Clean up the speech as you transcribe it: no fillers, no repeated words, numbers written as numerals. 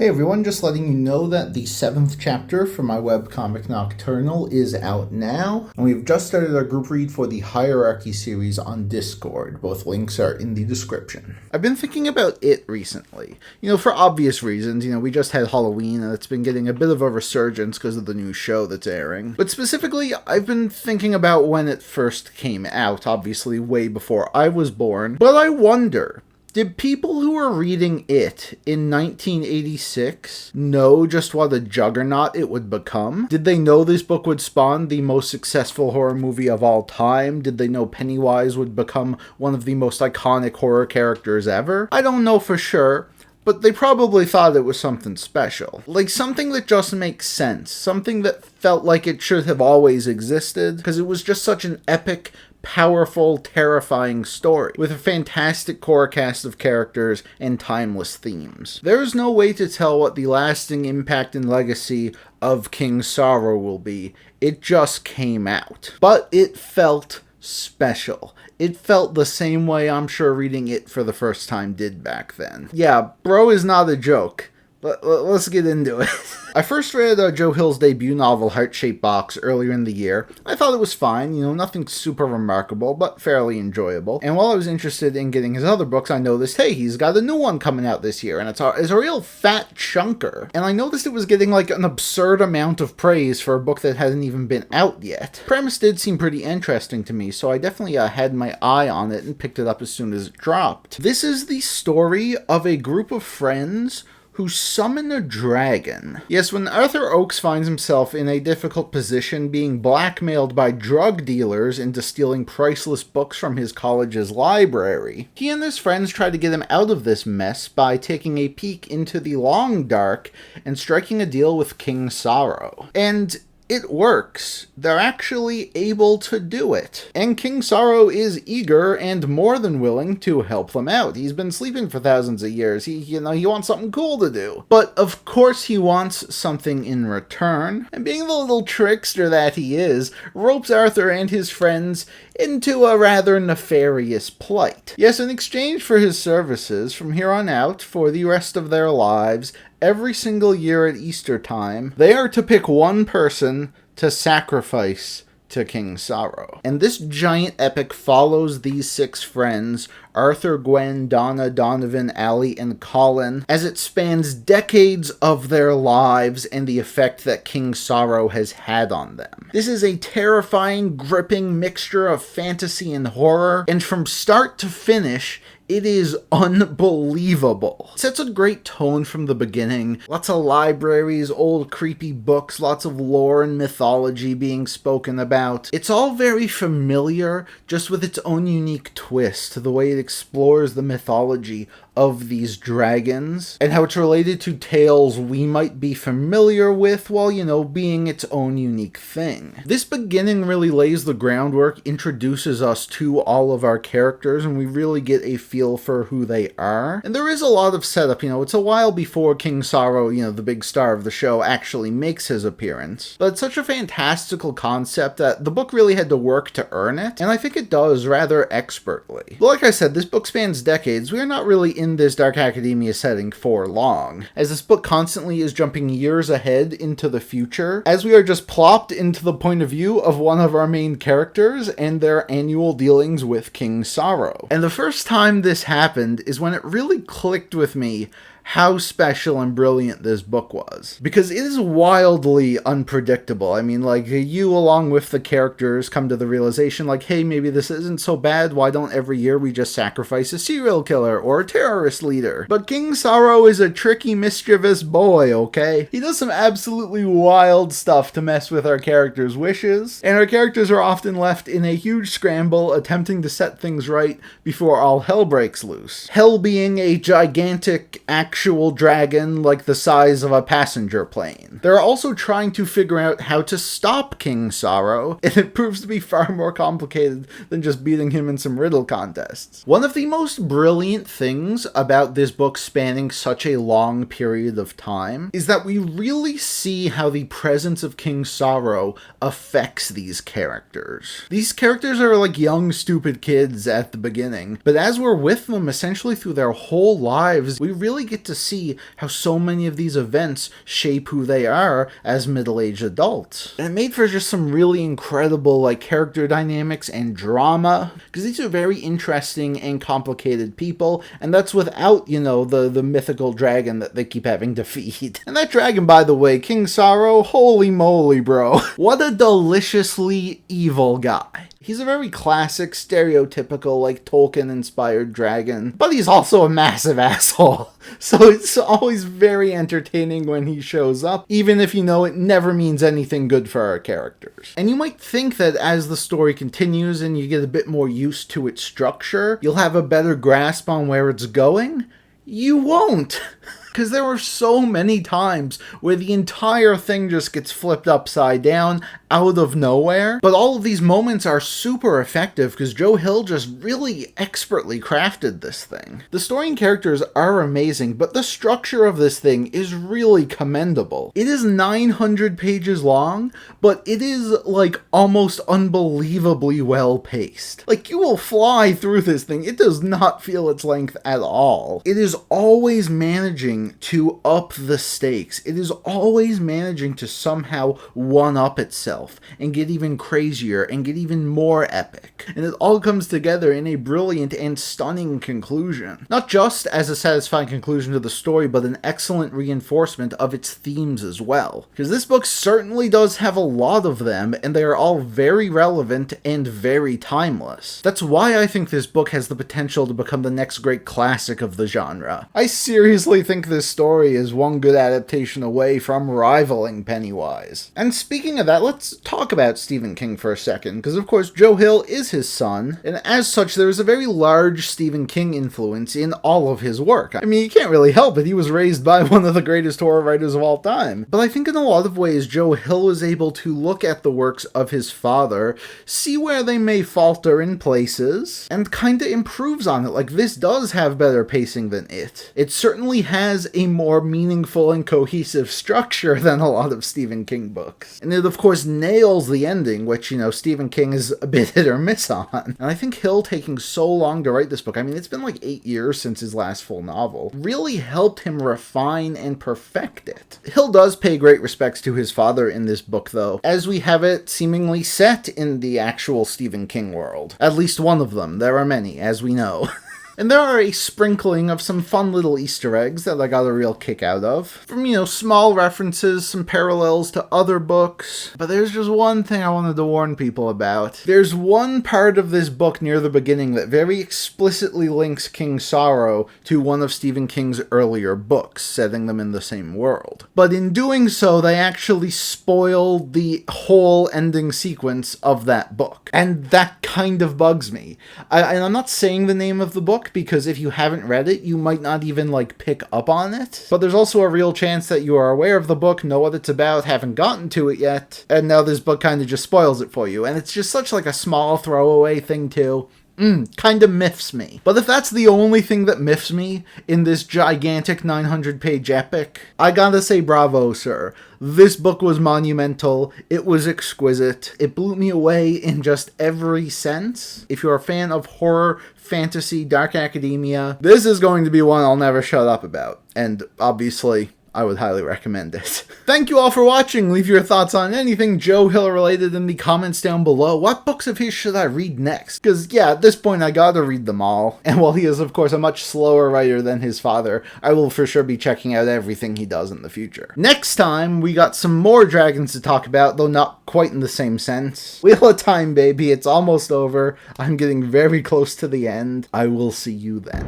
Hey everyone, just letting you know that the 7th chapter for my webcomic Nocturnal is out now, and we've just started our group read for the Hierarchy series on Discord. Both links are in the description. I've been thinking about it recently. For obvious reasons. We just had Halloween, and it's been getting a bit of a resurgence because of the new show that's airing. But specifically, I've been thinking about when it first came out, obviously way before I was born, but I wonder, did people who were reading it in 1986 know just what a juggernaut it would become? Did they know this book would spawn the most successful horror movie of all time? Did they know Pennywise would become one of the most iconic horror characters ever? I don't know for sure, but they probably thought it was something special. Like something that just makes sense. Something that felt like it should have always existed, because it was just such an epic, powerful, terrifying story, with a fantastic core cast of characters and timeless themes. There is no way to tell what the lasting impact and legacy of King Sorrow will be. It just came out. But it felt special. It felt the same way I'm sure reading it for the first time did back then. Yeah, bro is not a joke. Let's get into it. I first read Joe Hill's debut novel, Heart-Shaped Box, earlier in the year. I thought it was fine, nothing super remarkable, but fairly enjoyable. And while I was interested in getting his other books, I noticed, hey, he's got a new one coming out this year, and it's a real fat chunker. And I noticed it was getting like an absurd amount of praise for a book that hadn't even been out yet. The premise did seem pretty interesting to me, so I definitely had my eye on it and picked it up as soon as it dropped. This is the story of a group of friends who summon a dragon. Yes, when Arthur Oakes finds himself in a difficult position, being blackmailed by drug dealers into stealing priceless books from his college's library, he and his friends try to get him out of this mess by taking a peek into the long dark and striking a deal with King Sorrow. And it works. They're actually able to do it. And King Sorrow is eager and more than willing to help them out. He's been sleeping for thousands of years. He wants something cool to do. But of course he wants something in return. And being the little trickster that he is, ropes Arthur and his friends into a rather nefarious plight. Yes, in exchange for his services, from here on out, for the rest of their lives, every single year at Easter time, they are to pick one person to sacrifice to King Sorrow. And this giant epic follows these 6 friends, Arthur, Gwen, Donna, Donovan, Allie, and Colin, as it spans decades of their lives and the effect that King Sorrow has had on them. This is a terrifying, gripping mixture of fantasy and horror, and from start to finish, it is unbelievable. It sets a great tone from the beginning. Lots of libraries, old creepy books, lots of lore and mythology being spoken about. It's all very familiar, just with its own unique twist, the way it explores the mythology of these dragons, and how it's related to tales we might be familiar with while, being its own unique thing. This beginning really lays the groundwork, introduces us to all of our characters, and we really get a feel for who they are. And there is a lot of setup, it's a while before King Sorrow, the big star of the show, actually makes his appearance. But it's such a fantastical concept that the book really had to work to earn it, and I think it does rather expertly. But like I said, this book spans decades. We are not really in this dark academia setting for long, as this book constantly is jumping years ahead into the future, as we are just plopped into the point of view of one of our main characters and their annual dealings with King Sorrow. And the first time this happened is when it really clicked with me how special and brilliant this book was. Because it is wildly unpredictable. You along with the characters come to the realization hey, maybe this isn't so bad. Why don't every year we just sacrifice a serial killer or a terrorist leader? But King Sorrow is a tricky, mischievous boy, okay? He does some absolutely wild stuff to mess with our characters' wishes, and our characters are often left in a huge scramble attempting to set things right before all hell breaks loose. Hell being a gigantic actual dragon like the size of a passenger plane. They're also trying to figure out how to stop King Sorrow, and it proves to be far more complicated than just beating him in some riddle contests. One of the most brilliant things about this book spanning such a long period of time is that we really see how the presence of King Sorrow affects these characters. These characters are like young, stupid kids at the beginning, but as we're with them essentially through their whole lives, we really get to see how so many of these events shape who they are as middle-aged adults. And it made for just some really incredible like character dynamics and drama, because these are very interesting and complicated people, and that's without, you know, the mythical dragon that they keep having to feed. And that dragon, by the way, King Sorrow, holy moly, bro. What a deliciously evil guy. He's a very classic, stereotypical, like, Tolkien-inspired dragon, but he's also a massive asshole. So it's always very entertaining when he shows up, even if you know it never means anything good for our characters. And you might think that as the story continues and you get a bit more used to its structure, you'll have a better grasp on where it's going. You won't. Because there were so many times where the entire thing just gets flipped upside down out of nowhere. But all of these moments are super effective because Joe Hill just really expertly crafted this thing. The story and characters are amazing, but the structure of this thing is really commendable. It is 900 pages long, but it is like almost unbelievably well paced. Like, you will fly through this thing. It does not feel its length at all. It is always managing to up the stakes. It is always managing to somehow one-up itself and get even crazier and get even more epic. And it all comes together in a brilliant and stunning conclusion. Not just as a satisfying conclusion to the story, but an excellent reinforcement of its themes as well. Because this book certainly does have a lot of them, and they are all very relevant and very timeless. That's why I think this book has the potential to become the next great classic of the genre. I seriously think this story is one good adaptation away from rivaling Pennywise. And speaking of that, let's talk about Stephen King for a second, because of course Joe Hill is his son, and as such there is a very large Stephen King influence in all of his work. I mean, you can't really help it, he was raised by one of the greatest horror writers of all time. But I think in a lot of ways Joe Hill was able to look at the works of his father, see where they may falter in places, and kinda improves on it. Like, this does have better pacing than it. It certainly has a more meaningful and cohesive structure than a lot of Stephen King books. And it of course nails the ending, which, you know, Stephen King is a bit hit or miss on. And I think Hill taking so long to write this book, I mean, it's been like 8 years since his last full novel, really helped him refine and perfect it. Hill does pay great respects to his father in this book, though, as we have it seemingly set in the actual Stephen King world. At least one of them. There are many, as we know. And there are a sprinkling of some fun little Easter eggs that I got a real kick out of. From, you know, small references, some parallels to other books. But there's just one thing I wanted to warn people about. There's one part of this book near the beginning that very explicitly links King Sorrow to one of Stephen King's earlier books, setting them in the same world. But in doing so, they actually spoil the whole ending sequence of that book. And that kind of bugs me. And I'm not saying the name of the book, because if you haven't read it, you might not even, like, pick up on it. But there's also a real chance that you are aware of the book, know what it's about, haven't gotten to it yet, and now this book kind of just spoils it for you. And it's just such, like, a small throwaway thing, too. Kind of miffs me. But if that's the only thing that miffs me in this gigantic 900-page epic, I gotta say bravo, sir. This book was monumental, it was exquisite, it blew me away in just every sense. If you're a fan of horror, fantasy, dark academia, this is going to be one I'll never shut up about. And obviously, I would highly recommend it. Thank you all for watching. Leave your thoughts on anything Joe Hill related in the comments down below. What books of his should I read next? Because, yeah, at this point I gotta read them all. And while he is, of course, a much slower writer than his father, I will for sure be checking out everything he does in the future. Next time, we got some more dragons to talk about, though not quite in the same sense. Wheel of Time, baby. It's almost over. I'm getting very close to the end. I will see you then.